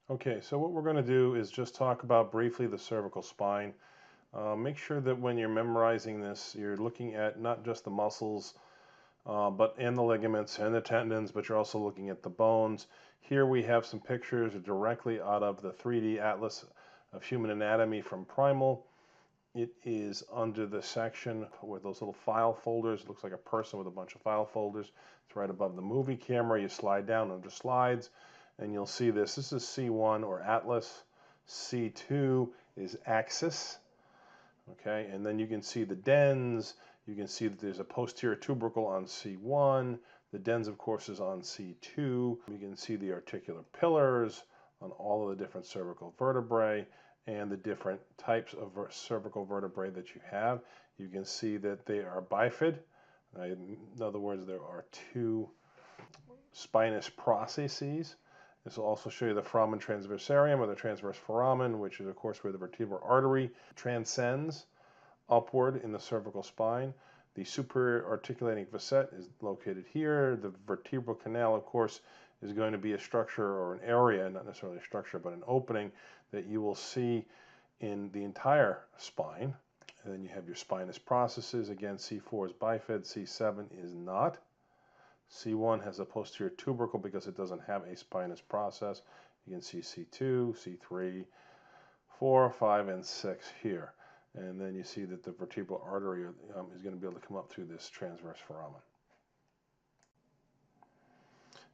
Okay, so what we're going to do is just talk about briefly the cervical spine. Make sure that when you're memorizing this, you're looking at not just the muscles, and the ligaments and the tendons, but you're also looking at the bones. Here we have some pictures directly out of the 3D Atlas of Human Anatomy from Primal. It is under the section with those little file folders. It looks like a person with a bunch of file folders. It's right above the movie camera. You slide down under slides and you'll see this. This is C1 or Atlas. C2 is Axis. Okay, and then you can see the dens. You can see that there's a posterior tubercle on C1. The dens, of course, is on C2. You can see the articular pillars on all of the different cervical vertebrae and the different types of cervical vertebrae that you have. You can see that they are bifid. In other words, there are two spinous processes. This will also show you the foramen transversarium or the transverse foramen, which is, of course, where the vertebral artery transcends upward in the cervical spine. The superior articulating facet is located here. The vertebral canal, of course, is going to be a structure or an area, not necessarily a structure, but an opening that you will see in the entire spine. And then you have your spinous processes. Again, C4 is bifid, C7 is not. C1 has a posterior tubercle because it doesn't have a spinous process. You can see C2, C3, 4, 5, and 6 here. And then you see that the vertebral artery is going to be able to come up through this transverse foramen.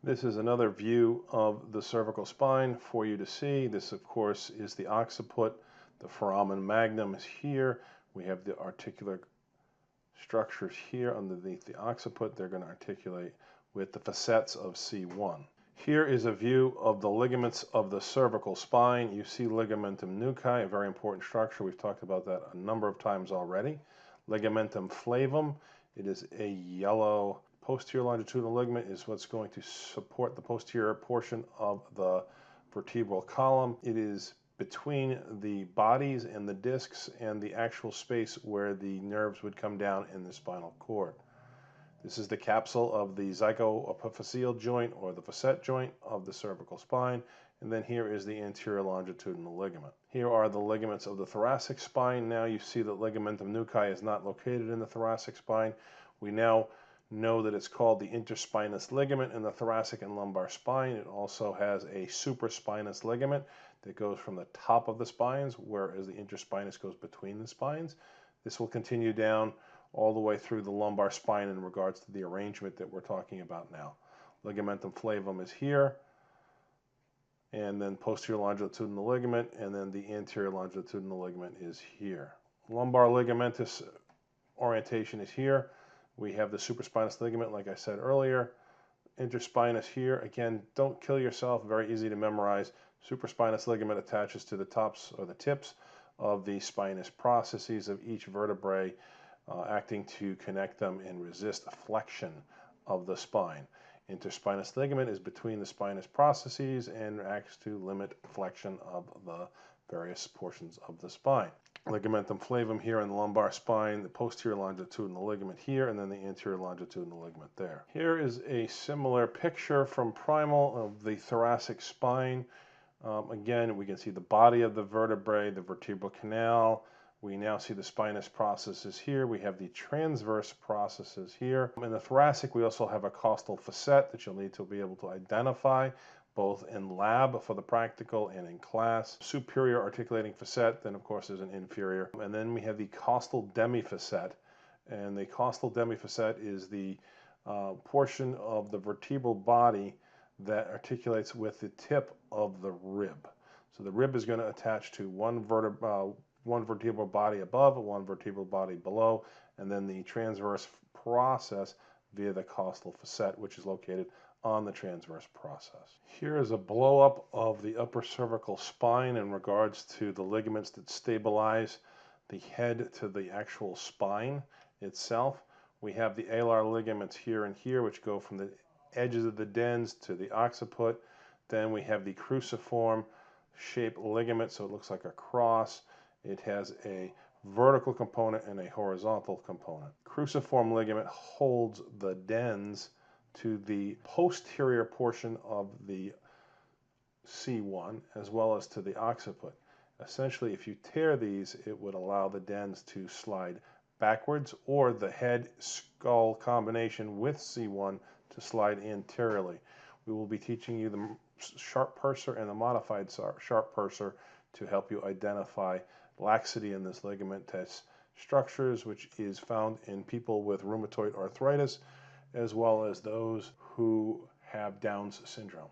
This is another view of the cervical spine for you to see. This, of course, is the occiput. The foramen magnum is here. We have the articular structures here underneath the occiput. They're going to articulate with the facets of C1. Here is a view of the ligaments of the cervical spine. You see ligamentum nuchae, a very important structure. We've talked about that a number of times already. Ligamentum flavum, it is a yellow posterior longitudinal ligament, is what's going to support the posterior portion of the vertebral column. It is between the bodies and the discs and the actual space where the nerves would come down in the spinal cord. This is the capsule of the zygoepiphyseal joint or the facet joint of the cervical spine. And then here is the anterior longitudinal ligament. Here are the ligaments of the thoracic spine. Now you see that ligamentum nuchae is not located in the thoracic spine. We now know that it's called the interspinous ligament in the thoracic and lumbar spine. It also has a supraspinous ligament that goes from the top of the spines, whereas the interspinous goes between the spines. This will continue down all the way through the lumbar spine in regards to the arrangement that we're talking about now. Ligamentum flavum is here, and then posterior longitudinal ligament, and then the anterior longitudinal ligament is here. Lumbar ligamentous orientation is here. We have the supraspinous ligament, like I said earlier. Interspinous here. Again, don't kill yourself. Very easy to memorize. Supraspinous ligament attaches to the tops or the tips of the spinous processes of each vertebrae, acting to connect them and resist flexion of the spine. Interspinous ligament is between the spinous processes and acts to limit flexion of the various portions of the spine. Ligamentum flavum here in the lumbar spine, the posterior longitudinal ligament here, and then the anterior longitudinal ligament there. Here is a similar picture from Primal of the thoracic spine. Again, we can see the body of the vertebrae, the vertebral canal. We now see the spinous processes here. We have the transverse processes here. In the thoracic, we also have a costal facet that you'll need to be able to identify both in lab for the practical and in class. Superior articulating facet, then of course there's an inferior. And then we have the costal demifacet. And the costal demifacet is the portion of the vertebral body that articulates with the tip of the rib. So the rib is going to attach to one vertebral body above, one vertebral body below, and then the transverse process via the costal facet, which is located on the transverse process. Here is a blow up of the upper cervical spine in regards to the ligaments that stabilize the head to the actual spine itself. We have the alar ligaments here and here, which go from the edges of the dens to the occiput. Then we have the cruciform shaped ligament, so it looks like a cross. It has a vertical component and a horizontal component. Cruciform ligament holds the dens to the posterior portion of the C1 as well as to the occiput. Essentially, if you tear these, it would allow the dens to slide backwards, or the head-skull combination with C1 to slide anteriorly. We will be teaching you the sharp purser and the modified sharp purser to help you identify laxity in this ligamentous structures, which is found in people with rheumatoid arthritis, as well as those who have Down's syndrome.